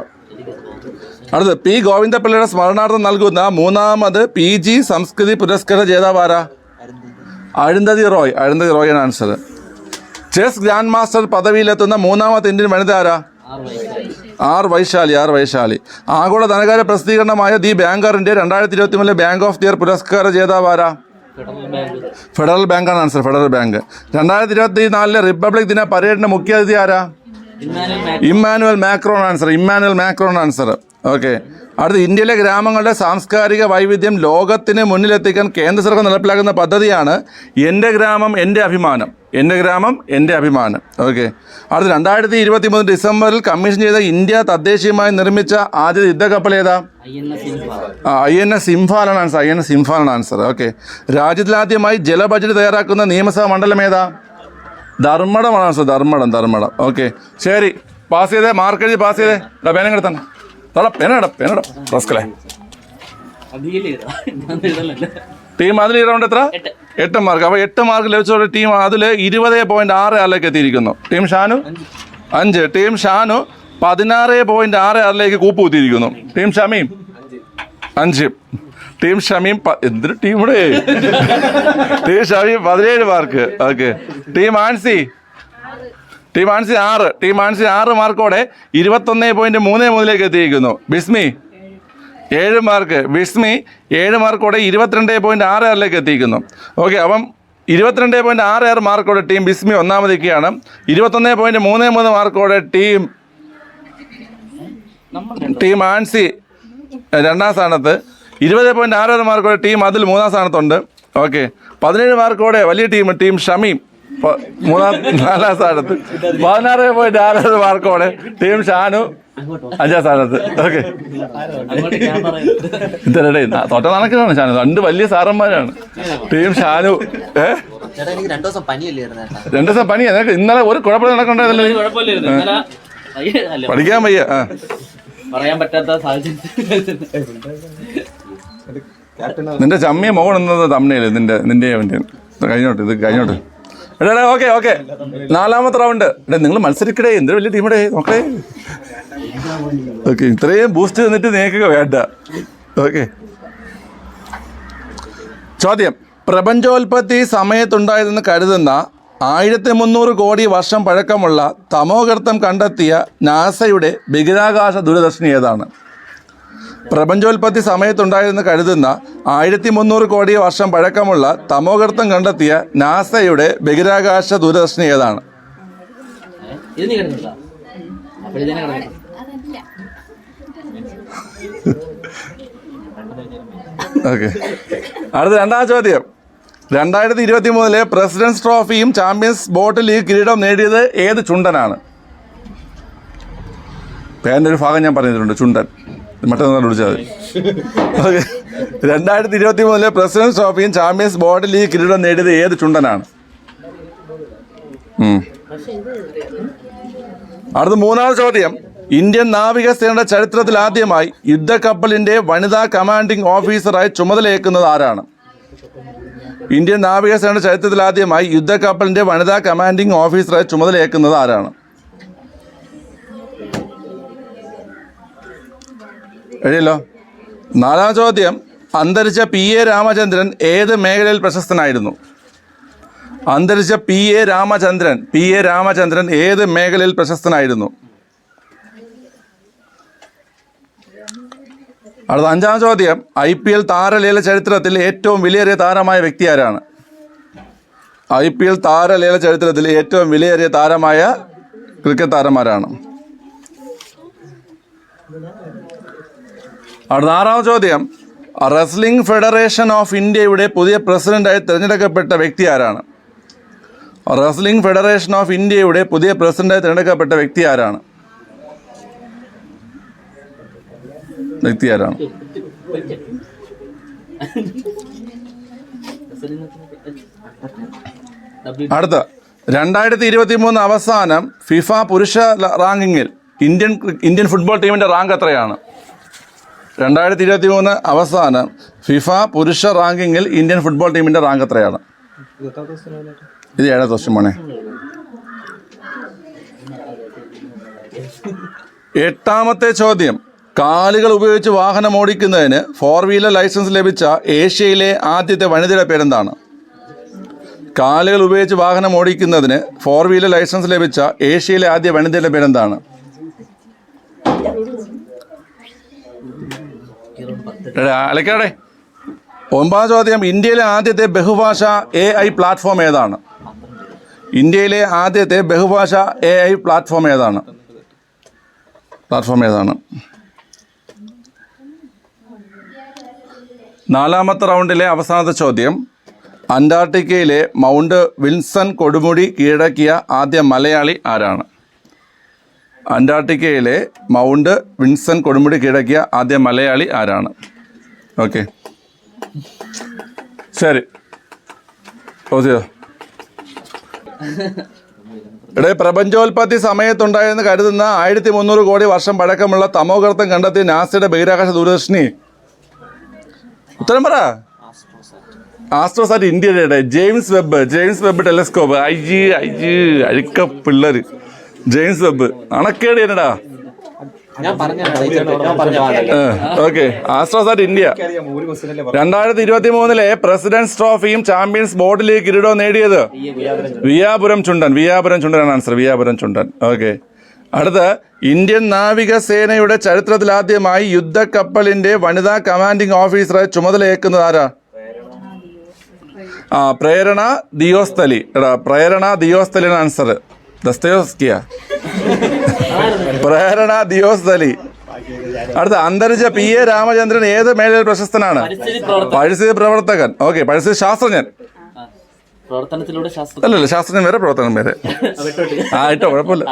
അടുത്ത് പി ഗോവിന്ദപിള്ളയുടെ സ്മരണാർത്ഥം നൽകുന്ന മൂന്നാമത് PG സംസ്കൃതി പുരസ്കാര ജേതാവാരാ? അരുന്ധതി റോയാണ് ആൻസർ. ചെസ് ഗ്രാൻഡ് മാസ്റ്റർ പദവിയിലെത്തുന്ന മൂന്നാമത്തെ ഇന്ത്യൻ വനിത ആരാ? ആർ വൈശാലി. ആഗോള ധനകാര്യ പ്രസിദ്ധീകരണമായ ദി ബാങ്കറിന്റെ 2023 ബാങ്ക് ഓഫ് ദി ഇയർ പുരസ്കാര ജേതാവാരാ? ഫെഡറൽ ബാങ്കാണ് ആൻസർ. Federal Bank. 2024 റിപ്പബ്ലിക് ദിന പരേഡിന്റെ മുഖ്യ അതിഥി ആരാ? Emmanuel Macron answer. ഓക്കെ. അടുത്ത് ഇന്ത്യയിലെ ഗ്രാമങ്ങളുടെ സാംസ്കാരിക വൈവിധ്യം ലോകത്തിന് മുന്നിലെത്തിക്കാൻ കേന്ദ്ര സർക്കാർ നടപ്പിലാക്കുന്ന പദ്ധതിയാണ് എൻ്റെ ഗ്രാമം എൻ്റെ അഭിമാനം. ഓക്കെ. അടുത്ത് 2023 ഡിസംബറിൽ കമ്മീഷൻ ചെയ്ത ഇന്ത്യ തദ്ദേശീയമായി നിർമ്മിച്ച ആദ്യ യുദ്ധക്കപ്പൽ ഏതാ? INS ഇംഫാലാണ് ആൻസർ. ഓക്കെ. രാജ്യത്തിലാദ്യമായി ജല ബഡ്ജറ്റ് തയ്യാറാക്കുന്ന നിയമസഭാ മണ്ഡലം ഏതാ? ധർമ്മടമാണ് ആൻസർ. ധർമ്മടം. ഓക്കെ. ശരി, പാസ് ചെയ്തേ, മാർക്ക് എഴുതി പാസ് ചെയ്തേ. പേനങ്ങെടുത്താണ് പേനട റസ്കലേ. ടീം അതിൽ റൗണ്ട് എത്ര? 8 മാർക്ക്. അപ്പോൾ 8 മാർക്ക് ലഭിച്ച ടീം അതിൽ 20.66 എത്തിയിരിക്കുന്നു. ടീം ഷാനു 5. ടീം ഷാനു 16.66 കൂപ്പ് കുത്തിയിരിക്കുന്നു. ടീം ഷമീം 5. ടീം ഷമീം എന്തൊരു ടീമുടെ team Shameem 17 mark. Okay. Team Ancy 6. Team Ancy 6 മാർക്കോടെ 21.33 എത്തിയിരിക്കുന്നു. ബിസ്മി 7 മാർക്ക്. 7 മാർക്കോടെ 22.66 എത്തിയിരിക്കുന്നു. ഓക്കെ. അപ്പം 22.66 മാർക്കോടെ ടീം ബിസ്മി ഒന്നാമതിക്കുകയാണ്. 21.33 മാർക്കോടെ ടീം ആൻസി 2ാം സ്ഥാനത്ത്. 20.66 മാർക്കോടെ ടീം അതിൽ 3ാം സ്ഥാനത്തുണ്ട്. ഓക്കെ. 17 മാർക്കോടെ വലിയ ടീം ഷമീം 4ാം സ്ഥാനത്ത്. 16.66 മാർക്കോടെ ടീം ഷാനു 5ാം സ്ഥാനത്ത്. ഓക്കെ. ഇതരടേ തൊട്ട നടക്കുന്നതാണ് ഷാനു. 2 വലിയ സാറന്മാരാണ്. ടീം ഷാനു 2 ദിവസം പനിയാ നിനക്ക്? ഇന്നലെ ഒരു കുഴപ്പമില്ല നടക്കണ്ടല്ലോ. പഠിക്കാൻ വയ്യ. പറയാൻ പറ്റാത്ത സാഹചര്യം. നിന്റെ ചമ്മിയ മോഹൻ എന്നത് തമ്മില് നിന്റെ കഴിഞ്ഞോട്ട്. ഓക്കെ. 4ാമത്തെ റൗണ്ട്. നിങ്ങൾ മത്സരിക്കടേ, എന്തൊരു വലിയ ടീമടേ നോക്കേ. ഓക്കെ. ഇത്രയും ബൂസ്റ്റ് തന്നിട്ട് നീക്കുക വേണ്ട. ഓക്കെ. ചോദ്യം: പ്രപഞ്ചോൽപത്തി സമയത്തുണ്ടായതെന്ന് കരുതുന്ന 1300 കോടി വർഷം പഴക്കമുള്ള തമോഗർത്തം കണ്ടെത്തിയ നാസയുടെ ബഹിരാകാശ ദൂരദർശിനി ഏതാണ്? പ്രപഞ്ചോൽപത്തി സമയത്തുണ്ടായതെന്ന് കരുതുന്ന 1300 കോടി വർഷം പഴക്കമുള്ള തമോഗർത്തം കണ്ടെത്തിയ നാസയുടെ ബഹിരാകാശ ദൂരദർശിനി ഏതാണ്? ഓക്കെ. അടുത്ത 2ാം ചോദ്യം: 2023 പ്രസിഡൻസ് ട്രോഫിയും ചാമ്പ്യൻസ് ബോട്ട് ലീഗ് കിരീടം നേടിയത് ഏത് ചുണ്ടനാണ്? പേരിൻ്റെ ഒരു ഭാഗം ഞാൻ പറഞ്ഞിട്ടുണ്ട്, ചുണ്ടൻ. മറ്റൊന്നും വിളിച്ചാൽ മതി. ഓക്കെ. 2023 പ്രസിഡൻസ് ട്രോഫിയും ചാമ്പ്യൻസ് ബോട്ട് ലീഗ് കിരീടം നേടിയത് ഏത് ചുണ്ടനാണ്? അടുത്ത 3ാം ചോദ്യം: ഇന്ത്യൻ നാവികസേനയുടെ ചരിത്രത്തിൽ ആദ്യമായി യുദ്ധക്കപ്പലിന്റെ വനിതാ കമാൻഡിംഗ് ഓഫീസറായി ചുമതലയേക്കുന്നത് ആരാണ്? ഇന്ത്യൻ നാവികസേനയുടെ ചരിത്രത്തിൽ ആദ്യമായി യുദ്ധക്കപ്പലിന്റെ വനിതാ കമാൻഡിംഗ് ഓഫീസറായി ചുമതലയേക്കുന്നത് ആരാണ്? എഴുതിയല്ലോ. 4ാം ചോദ്യം: അന്തരിച്ച PA രാമചന്ദ്രൻ ഏത് മേഖലയിൽ പ്രശസ്തനായിരുന്നു? അന്തരിച്ച PA രാമചന്ദ്രൻ ഏത് മേഖലയിൽ പ്രശസ്തനായിരുന്നു? അടുത്ത 5ാം ചോദ്യം: IPL താരലേല ചരിത്രത്തിൽ ഏറ്റവും വിലയേറിയ താരമായ വ്യക്തി ആരാണ്? IPL താരലേല ചരിത്രത്തിൽ ഏറ്റവും വിലയേറിയ താരമായ ക്രിക്കറ്റ് താരമാരാണ്? അടുത്ത 6ാം ചോദ്യം: റെസ്ലിംഗ് ഫെഡറേഷൻ ഓഫ് ഇന്ത്യയുടെ പുതിയ പ്രസിഡന്റായി തിരഞ്ഞെടുക്കപ്പെട്ട വ്യക്തി ആരാണ്? റെസ്ലിംഗ് ഫെഡറേഷൻ ഓഫ് ഇന്ത്യയുടെ പുതിയ പ്രസിഡന്റായി തിരഞ്ഞെടുക്കപ്പെട്ട വ്യക്തി ആരാണ്? അടുത്ത 2023 അവസാനം ഫിഫ പുരുഷ റാങ്കിങ്ങിൽ ഇന്ത്യൻ ഫുട്ബോൾ ടീമിന്റെ റാങ്ക് എത്രയാണ്? 2023 അവസാനം ഫിഫ പുരുഷ റാങ്കിങ്ങിൽ ഇന്ത്യൻ ഫുട്ബോൾ ടീമിന്റെ റാങ്ക് എത്രയാണ്? ഇത് 7ാം ക്വസ്റ്റ്യൻ മോനെ. 8ാമത്തെ ചോദ്യം: കാലുകൾ ഉപയോഗിച്ച് വാഹനം ഓടിക്കുന്നതിന് 4 വീലർ ലൈസൻസ് ലഭിച്ച ഏഷ്യയിലെ ആദ്യത്തെ വനിതയുടെ പേരെന്താണ്? കാലുകൾ ഉപയോഗിച്ച് വാഹനം ഓടിക്കുന്നതിന് 4 വീലർ ലൈസൻസ് ലഭിച്ച ഏഷ്യയിലെ ആദ്യ വനിതയുടെ പേരെന്താണ്? അലക്കാടെ. 9ാം ചോദ്യം, ഇന്ത്യയിലെ ആദ്യത്തെ ബഹുഭാഷ AI പ്ലാറ്റ്ഫോം ഏതാണ്? ഇന്ത്യയിലെ ആദ്യത്തെ ബഹുഭാഷ AI പ്ലാറ്റ്ഫോം ഏതാണ്? 4ാമത്തെ റൗണ്ടിലെ അവസാനത്തെ ചോദ്യം, അന്റാർട്ടിക്കയിലെ മൗണ്ട് വിൽസൺ കൊടുമുടി കീഴടക്കിയ ആദ്യ മലയാളി ആരാണ്? അന്റാർട്ടിക്കയിലെ മൗണ്ട് വിൽസൺ കൊടുമുടി കീഴടക്കിയ ആദ്യ മലയാളി ആരാണ്? ഓക്കെ, ശരി. പ്രപഞ്ചോൽപത്തി സമയത്തുണ്ടായെന്ന് കരുതുന്ന 1300 കോടി വർഷം പഴക്കമുള്ള തമോഗർത്തം കണ്ടെത്തിയ നാസയുടെ ബഹിരാകാശ ദൂരദർശിനി. ഉത്തരം പറ. ആസ്ട്രോസാറ്റ് ഇന്ത്യയുടെ ജെയിംസ് വെബ് ടെലസ്കോപ്പ്. അഴുക്ക പിള്ളേർ. ജെയിംസ് വെബ് അണക്കേട് എന്നടാ. Okay, Astrosat India. 2023 പ്രസിഡന്റ്സ് ട്രോഫിയും ചാമ്പ്യൻസ് ബോർഡ് ലീഗ് കിരീടവും നേടിയത് വിയാപുരം ചുണ്ടനാണ് ആൻസർ. വിയാപുരം ചുണ്ടൻ. ഓക്കെ, അടുത്ത്, ഇന്ത്യൻ നാവികസേനയുടെ ചരിത്രത്തിലാദ്യമായി യുദ്ധക്കപ്പലിന്റെ വനിതാ കമാൻഡിംഗ് ഓഫീസറെ ചുമതലയേക്കുന്നത് ആരാ? പ്രേരണ ദിയോസ്തലി. പ്രേരണ ദിയോസ്തലിയാണ് ആൻസർ. ദസ്തയോസ്കിയ. പ്രേരണ ദിയോസ്തലി. അടുത്ത, അന്തരിച്ച PA രാമചന്ദ്രൻ ഏത് മേഖലയിൽ പ്രശസ്തനാണ്? പരിസ്ഥിതി പ്രവർത്തകൻ. ഓക്കെ, പരിസ്ഥിതി ശാസ്ത്രജ്ഞൻ. അല്ലല്ല, ശാസ്ത്രജ്ഞൻ വേറെ, പ്രവർത്തകൻ വേറെ. ഇട്ടോ, കുഴപ്പമില്ല.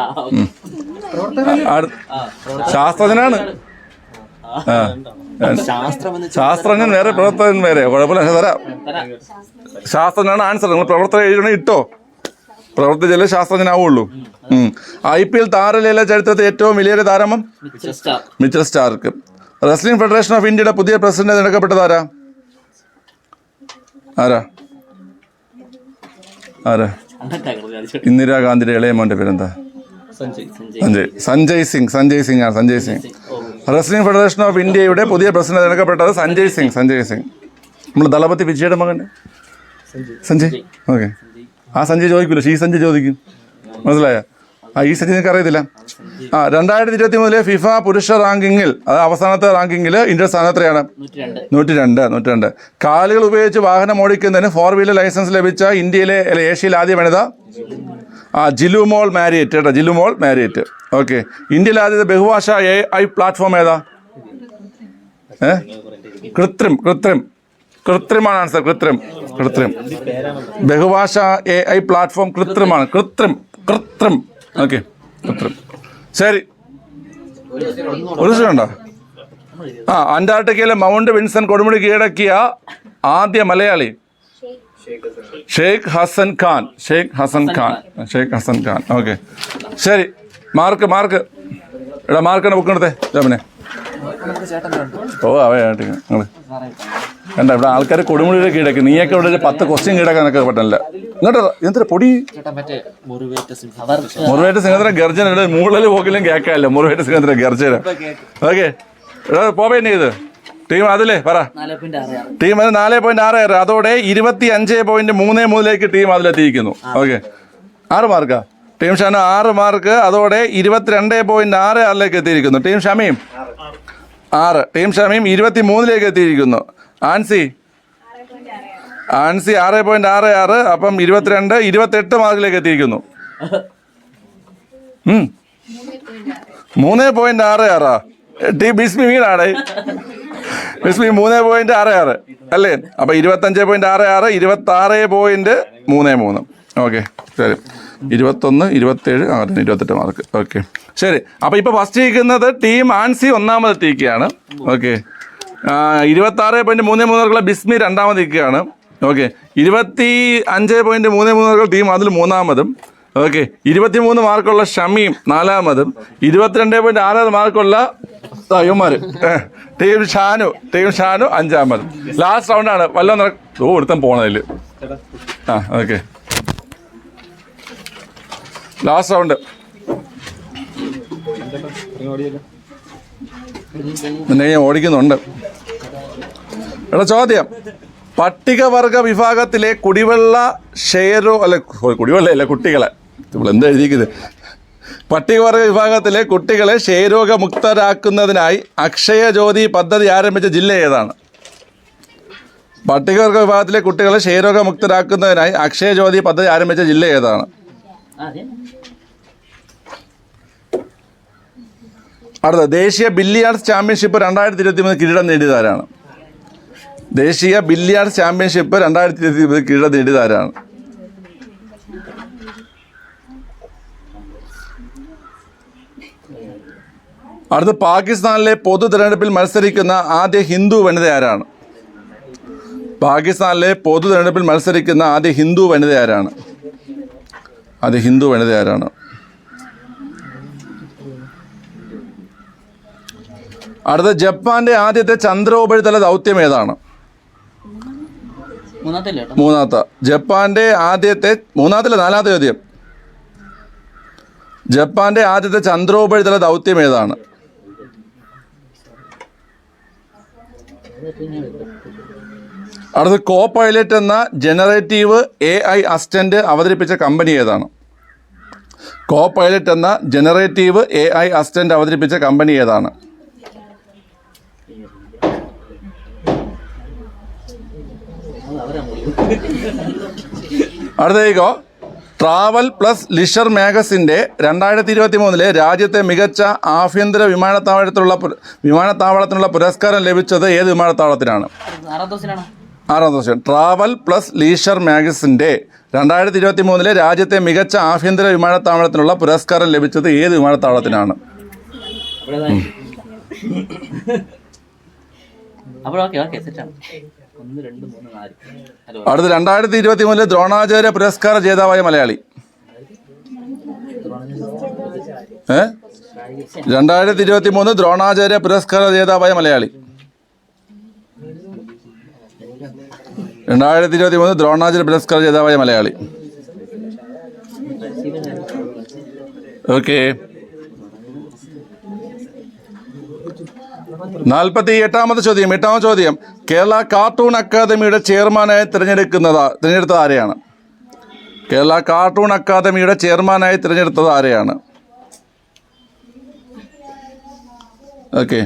ശാസ്ത്രജ്ഞനാണ്. ശാസ്ത്രജ്ഞൻ വേറെ, പ്രവർത്തകൻ വേറെ. കുഴപ്പമില്ല, തരാം. ശാസ്ത്രജ്ഞനാണ് ആൻസർ. നിങ്ങൾ പ്രവർത്തകൻ എഴുതണേ ഇട്ടോ. പ്രവർത്തിച്ചാലേ ശാസ്ത്രജ്ഞനാവുള്ളൂ. IPL താരലേല ചരിത്രത്തിൽ ഏറ്റവും വലിയൊരു താരമം Mitchell Starc. Wrestling federation of ഇന്ത്യയുടെ പുതിയ പ്രസിഡന്റ് തിരഞ്ഞെടുക്കപ്പെട്ടത് ആരാ? ഇന്ദിരാഗാന്ധിയുടെ ഇളയ മോന്റെ പേരെന്താ? Sanjay Singh. Wrestling federation of ഇന്ത്യയുടെ പുതിയ പ്രസിഡന്റ് തിരഞ്ഞെടുക്കപ്പെട്ടത് സഞ്ജയ് സിംഗ്. നമ്മൾ ദളപതി വിജയുടെ മകൻ സഞ്ജയ്. ഓക്കെ, ആ സഞ്ജയ് ചോദിക്കൂല, ഈ സഞ്ജയ് ചോദിക്കും. മനസ്സിലായ? ഈ സഞ്ജയ് നിങ്ങൾക്ക് അറിയത്തില്ല. 2023 ഫിഫ പുരുഷ റാങ്കിങ്ങിൽ, അത് അവസാനത്തെ റാങ്കിങ്ങിൽ ഇന്ത്യ സ്ഥാനം എത്രയാണ്? 102. കാലുകൾ ഉപയോഗിച്ച് വാഹനം ഓടിക്കുന്നതിന് 4 വീലർ ലൈസൻസ് ലഭിച്ച ഏഷ്യയിലെ ആദ്യ വനിത ജിലുമോൾ മാരിയറ്റ്. ഓക്കെ, ഇന്ത്യയിലെ ആദ്യത്തെ ബഹുഭാഷ AI പ്ലാറ്റ്ഫോം ഏതാ? കൃത്രിമാണ് ആൻസർ. കൃത്രിം. ബഹുഭാഷ AI പ്ലാറ്റ്ഫോം കൃത്രിമാണ്. കൃത്രിം. ഓക്കെ, കൃത്രിം. ശരി, ഒരു ദിവസം ഉണ്ടോ? അന്റാർട്ടിക്കയിലെ മൗണ്ട് വിൻസൺ കൊടുമുടി കീഴടക്കിയ ആദ്യ മലയാളി ഷെയ്ഖ് ഹസൻ ഖാൻ. ഓക്കെ, ശരി. മാർക്ക് എടാ, മാർക്കാണ് ബുക്ക് എടുത്തേ ജാമിനെ. കണ്ട, ഇവിടെ ആൾക്കാർ കൊടുമുടിയുടെ കീഴടക്കി. നീയൊക്കെ ഇവിടെ 10 ക്വസ്റ്റ്യൻ കീഴടക്കാനൊക്കെ പറ്റില്ല. ഇങ്ങോട്ട് എന്തൊരു പൊടി. മുറിവേറ്റ സിംഹത്തിനെ ഗർജന. ഇവിടെ മൂളല് പോക്കിലും കേൾക്കാമല്ലോ മുറിവേറ്റ സിംഹത്തിനെ ഗർജന. ഓക്കെ, പോവേ ചെയ്ത് ടീം അതിലേ പറ. ടീം അത് 4.66. അതോടെ 25.33 ടീം അതിലെത്തിയിരിക്കുന്നു. ഓക്കെ, 6 മാർക്കാ. Team Shanu 6 mark. അതോടെ 22.66 എത്തിയിരിക്കുന്നു. ടീം ഷമീം 6. ടീം ഷമീം 23 എത്തിയിരിക്കുന്നു. ആൻസി 6.66. അപ്പം 28 മാർക്കിലേക്ക് എത്തിയിരിക്കുന്നു. 3.66. ടീം ബിസ്മി വീണാണ്. ബിസ്മി 3.66 അല്ലേ? അപ്പം 25.66, 26.33. ഓക്കെ, ശരി. 21, 27, 28 മാർക്ക്. ഓക്കെ, ശരി. അപ്പോൾ ഇപ്പോൾ ഫസ്റ്റ് ഇരിക്കുന്നത് ടീം ആൻസി ഒന്നാമതെത്തിയിരിക്കുകയാണ്. ഓക്കെ, 26.33 ബിസ്മി രണ്ടാമതെത്തിയിരിക്കുകയാണ്. ഓക്കെ, 25.33 ടീം അതിൽ മൂന്നാമതും. ഓക്കെ, 23 മാർക്കുള്ള ഷമീം നാലാമതും. 22.66 മാർക്കുള്ള യുമാർ ടീം ഷാനു 5-മതും. ലാസ്റ്റ് റൗണ്ടാണ്. വല്ലതും ഒരുത്തം പോണതിൽ. Okay, last round. നിന്നെ ഞാൻ ഓടിക്കുന്നുണ്ട്. എടാ ചോദ്യം, പട്ടികവർഗ വിഭാഗത്തിലെ കുടിവെള്ള കുടിവെള്ളമല്ല കുട്ടികളെ എന്താ എഴുതിക്കുന്നത്, പട്ടികവർഗ വിഭാഗത്തിലെ കുട്ടികളെ ക്ഷയരോഗമുക്തരാക്കുന്നതിനായി അക്ഷയ ജ്യോതി പദ്ധതി ആരംഭിച്ച ജില്ല ഏതാണ്? പട്ടികവർഗ വിഭാഗത്തിലെ കുട്ടികളെ ക്ഷയരോഗമുക്തരാക്കുന്നതിനായി അക്ഷയ ജ്യോതി പദ്ധതി ആരംഭിച്ച ജില്ല ഏതാണ്? അടുത്ത, ദേശീയ ബില്ലിയാർഡ്സ് ചാമ്പ്യൻഷിപ്പ് 2023 കിരീടം നേടിയതാരാണ്? ദേശീയ ബില്ലിയാർഡ്സ് ചാമ്പ്യൻഷിപ്പ് 2023 കിരീടം നേടിയതാരാണ്? അടുത്ത, പാകിസ്ഥാനിലെ പൊതു തിരഞ്ഞെടുപ്പിൽ മത്സരിക്കുന്ന ആദ്യ ഹിന്ദു വനിത ആരാണ്? പാകിസ്ഥാനിലെ പൊതു തിരഞ്ഞെടുപ്പിൽ മത്സരിക്കുന്ന ആദ്യ ഹിന്ദു വനിത ആരാണ്? അടുത്ത, ജപ്പാന്റെ ആദ്യത്തെ ചന്ദ്രോപരിതല ദൗത്യം ഏതാണ്? മൂന്നാമത്തെ. ജപ്പാന്റെ ആദ്യത്തെ നാലാമത്തെ ചോദ്യം. ജപ്പാന്റെ ആദ്യത്തെ ചന്ദ്രോപരിതല ദൗത്യം ഏതാണ്? അടുത്ത, കോ പൈലറ്റ് എന്ന ജനറേറ്റീവ് AI അസിസ്റ്റന്റ് അവതരിപ്പിച്ച കമ്പനി ഏതാണ്? കോ പൈലറ്റ് എന്ന ജനറേറ്റീവ് AI അസിസ്റ്റന്റ് അവതരിപ്പിച്ച കമ്പനി ഏതാണ്? അടുത്തേക്കോ, ട്രാവൽ പ്ലസ് ലിഷർ മാഗസിൻ്റെ 2023 രാജ്യത്തെ മികച്ച ആഭ്യന്തര വിമാനത്താവളത്തിനുള്ള പുരസ്കാരം ലഭിച്ചത് ഏത് വിമാനത്താവളത്തിനാണ്? 6ാം ദിവസം. ട്രാവൽ പ്ലസ് ലീഷർ മാഗസിൻ്റെ 2023 രാജ്യത്തെ മികച്ച ആഭ്യന്തര വിമാനത്താവളത്തിനുള്ള പുരസ്കാരം ലഭിച്ചത് ഏത് വിമാനത്താവളത്തിനാണ്? അടുത്ത, 2023 ദ്രോണാചാര്യ പുരസ്കാര ജേതാവായ മലയാളി? 2023 ദ്രോണാചാര്യ പുരസ്കാര ജേതാവായ മലയാളി? 2023 ദ്രോണാചാര്യ പുരസ്കാര ജേതാവായ മലയാളി. ഓക്കെ. 48ാമത്തെ ചോദ്യം. കേരള കാർട്ടൂൺ അക്കാദമിയുടെ ചെയർമാനായി തിരഞ്ഞെടുത്തത് ആരെയാണ്? കേരള കാർട്ടൂൺ അക്കാദമിയുടെ ചെയർമാനായി തിരഞ്ഞെടുത്തത് ആരെയാണ്? ഓക്കെ.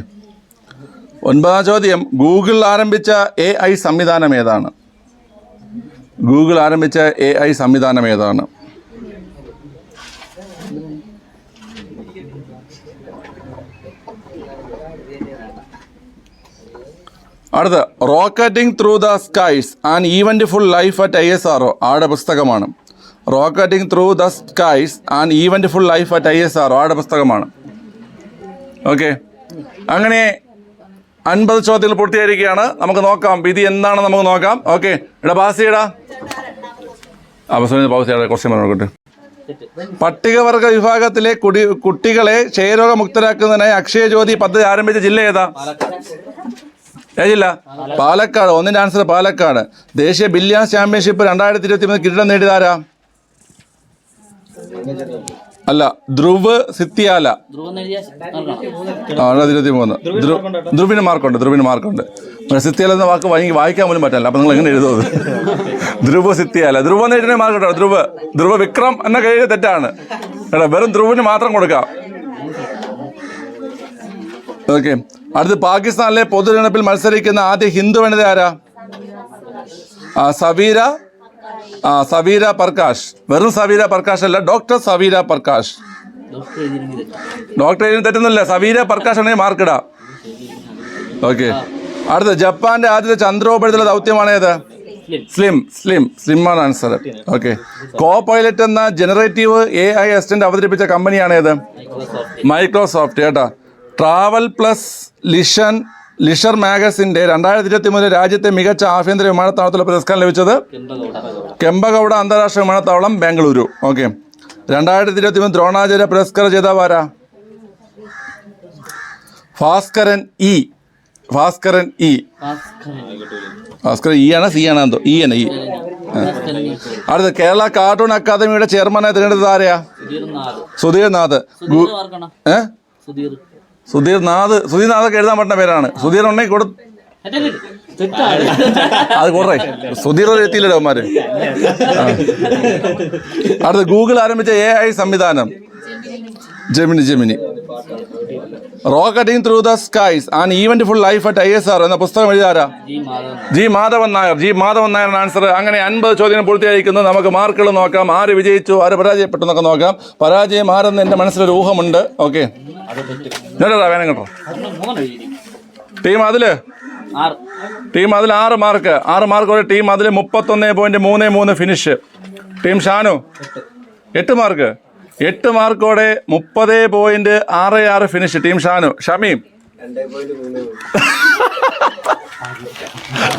9ാം ചോദ്യം. ഗൂഗിൾ ആരംഭിച്ച AI സംവിധാനം ഏതാണ്? ഗൂഗിൾ ആരംഭിച്ച AI സംവിധാനം ഏതാണ്? അടുത്ത, rocketing through the skies and eventful life at ISRO ആരുടെ പുസ്തകമാണ്? Rocketing through the skies and eventful life at ISRO ആരുടെ പുസ്തകമാണ്? ഓക്കെ. അങ്ങനെ 50 ചോദ്യങ്ങൾ പൂർത്തിയായിരിക്കുകയാണ്. നമുക്ക് നോക്കാം വിധി എന്താണെന്ന് നമുക്ക് നോക്കാം. ഓക്കെ, ഇവിടെ പാസ് ചെയ്യടാ. ക്വസ്റ്റ്യൻ നോക്കട്ടെ. പട്ടികവർഗ വിഭാഗത്തിലെ കുട്ടികളെ ക്ഷയരോഗമുക്തരാക്കുന്നതിനായി അക്ഷയ ജ്യോതി പദ്ധതി ആരംഭിച്ച ജില്ല ഏതാ? ജില്ല പാലക്കാട്. ഒന്നിൻ്റെ ആൻസർ പാലക്കാട്. ദേശീയ ബില്ലിയാർഡ്സ് ചാമ്പ്യൻഷിപ്പ് 2023 കിരീടം നേടിയതാരാ? അല്ല, ധ്രുവ് സിത്തിയാല. 2023 ധ്രുവിന് മാർക്കുണ്ട്. സിത്തിയാല എന്ന വാക്ക് വായിക്കാൻ പോലും പറ്റില്ല. അപ്പം നിങ്ങൾ എങ്ങനെ എഴുതുന്നത്? ധ്രുവ് സിത്തിയാല. ധ്രുവ നേടിയ മാർക്ക് കേട്ടോ. ധ്രുവ വിക്രം എന്ന കഴിവ് തെറ്റാണ് കേട്ടോ. വെറും ധ്രുവിന് മാത്രം കൊടുക്കാം. ഓക്കെ. അടുത്ത്, പാകിസ്ഥാനിലെ പൊതു തിരഞ്ഞെടുപ്പിൽ മത്സരിക്കുന്ന ആദ്യ ഹിന്ദു വനിത ആരാ? സവീര പ്രകാശ്. വെറും സവീര പ്രകാശ് അല്ല, ഡോക്ടർ സവീര പ്രകാശ്. ഡോക്ടർ എഴുതി തെറ്റുന്നില്ല. സവീര പ്രകാശ് ആണെങ്കിൽ മാർക്കിടാം. ഓക്കെ. അടുത്ത്, ജപ്പാന്റെ ആദ്യത്തെ ചന്ദ്രോപരിതല ദൗത്യമാണ് ഏത്? സ്ലിം ആണ് ആൻസർ. ഓക്കെ. കോ പൈലറ്റ് എന്ന ജനറേറ്റീവ് AI അസിസ്റ്റന്റ് അവതരിപ്പിച്ച കമ്പനിയാണ് ഏത്? മൈക്രോസോഫ്റ്റ് കേട്ടോ. ട്രാവൽ പ്ലസ് ലിഷർ മാഗസിൻ്റെ 2023 രാജ്യത്തെ മികച്ച ആഭ്യന്തര വിമാനത്താവളത്തിലുള്ള പുരസ്കാരം ലഭിച്ചത് കെമ്പഗൌഡ അന്താരാഷ്ട്ര വിമാനത്താവളം, ബാംഗ്ലൂരു. ഓക്കെ. 2023 ദ്രോണാചാര്യ പുരസ്കാര ജേതാവാരാ? ഭാസ്കരൻ ഇ. ആണ്, സി ആണ് എന്തോ, ഇ ആണ്. അടുത്ത, കേരള കാർട്ടൂൺ അക്കാദമിയുടെ ചെയർമാനായി തിരഞ്ഞെടുത്തത് ആരെയാ? സുധീർ നാഥ്. സുധീർ നാഥൊക്കെ എഴുതാൻ പറ്റുന്ന പേരാണ്. സുധീർ ഉണ്ടെങ്കിൽ അത് കുറേ സുധീർ എത്തിയില്ലല്ലോ അവന്മാര്. അടുത്ത ഗൂഗിൾ ആരംഭിച്ച AI സംവിധാനം Gemini. Rocketing through the skies and eventful life at ISR എന്ന പുസ്തകം എഴുതാരാ? G Madhavan Nair answer. അങ്ങനെ 50 ചോദ്യങ്ങൾ പൂർത്തിയായിരിക്കുന്നു. നമുക്ക് മാർക്കുകൾ നോക്കാം. ആര് വിജയിച്ചു, ആര് പരാജയപ്പെട്ടു എന്നൊക്കെ നോക്കാം. പരാജയം ആരെന്ന് എൻ്റെ മനസ്സിലൊരു ഊഹമുണ്ട്. ഓക്കെ, വേണം കേട്ടോ. ടീം അതിൽ 6 മാർക്ക്. 6 മാർക്കോടെ ടീം അതിൽ 31.33 ഫിനിഷ്. Team Shanu 8 mark. 8 മാർക്കോടെ 30.66 ഫിനിഷ്. ടീം ഷാനു. ഷമീം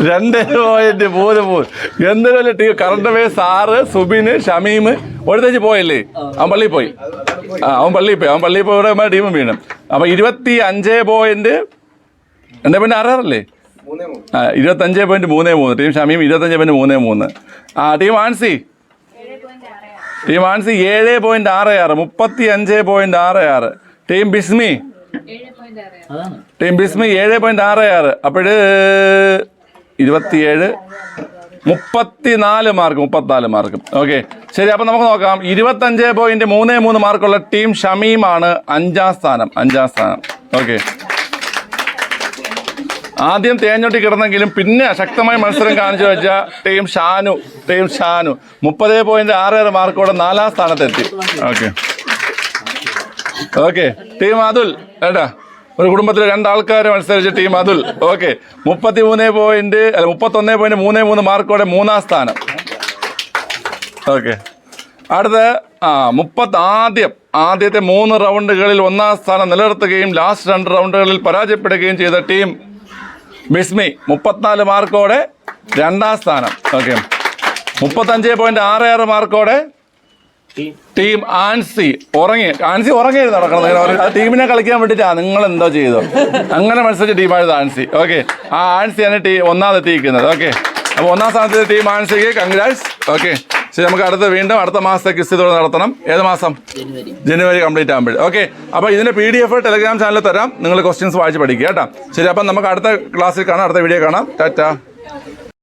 2.33. എന്തിനല്ലേ ടീം കറണ്ട് അഫയേഴ്സ് 6. സുബിന്, ഷമീം ഒഴുത്തേച്ച് പോയല്ലേ? അവൻ പള്ളിയിൽ പോയി. അവൻ പള്ളിയിൽ പോയി ടീമും വീണ്. അപ്പം 25.6 25.33. Team Shameem 25.33. Team Ancy 7.66 35.66. Team Bismi 7.66. അപ്പോഴ് 27 34 മാർക്ക്. ഓക്കെ, ശരി. അപ്പം നമുക്ക് നോക്കാം. 25.33 മാർക്കുള്ള ടീം ഷമീമാണ് 5ാം സ്ഥാനം. ഓക്കെ, ആദ്യം തേഞ്ഞൊട്ടി കിടന്നെങ്കിലും പിന്നെ ശക്തമായ മത്സരം കാണിച്ചു വെച്ച ടീം ഷാനു 30.66 മാർക്കോടെ 4ാം സ്ഥാനത്തെത്തി. ഓക്കെ. ടീം അതുൽ ഏട്ടാ, ഒരു കുടുംബത്തിൽ 2 ആൾക്കാർ മത്സരിച്ച ടീം അതുൽ. ഓക്കെ, 31.33 മാർക്കോടെ 3ാം സ്ഥാനം. ഓക്കെ, അടുത്ത ആദ്യത്തെ 3 റൗണ്ടുകളിൽ 1ാം സ്ഥാനം നിലനിർത്തുകയും ലാസ്റ്റ് 2 റൗണ്ടുകളിൽ പരാജയപ്പെടുകയും ചെയ്ത ടീം ബിസ്മി 34 മാർക്കോടെ 2ാം സ്ഥാനം. ഓക്കെ, 35.66 മാർക്കോടെ ടീം ആൻസി ഉറങ്ങിയിരുന്നു നടക്കുന്നത്. ആ ടീമിനെ കളിക്കാൻ വേണ്ടിയിട്ടാണ്. നിങ്ങൾ എന്തോ ചെയ്തോ? അങ്ങനെ മത്സരിച്ച ടീമായത് ആൻസി. ഓക്കെ, ആ ആൻസിയാണ് 1ാമത് എത്തിയിരിക്കുന്നത്. ഓക്കെ, അപ്പോൾ 1ാം സ്ഥാനത്ത് ടീം ആൻസിക്ക് കൺഗ്രാറ്റ്സ്. ഓക്കെ, ശരി. നമുക്ക് അടുത്ത മാസത്തെ ക്വിസ് ഇതോടെ നടത്തണം. ഏത് മാസം? ജനുവരി കംപ്ലീറ്റ് ആകുമ്പോൾ. ഓക്കെ, അപ്പോൾ ഇതിൻ്റെ PDF ടെലഗ്രാം ചാനലിൽ തരാം. നിങ്ങൾ ക്വസ്റ്റ്യൻസ് വായിച്ച് പഠിക്കുക കേട്ടോ. ശരി, അപ്പം നമുക്ക് അടുത്ത ക്ലാസ്സിൽ കാണാം, അടുത്ത വീഡിയോ കാണാം. ടാറ്റാ.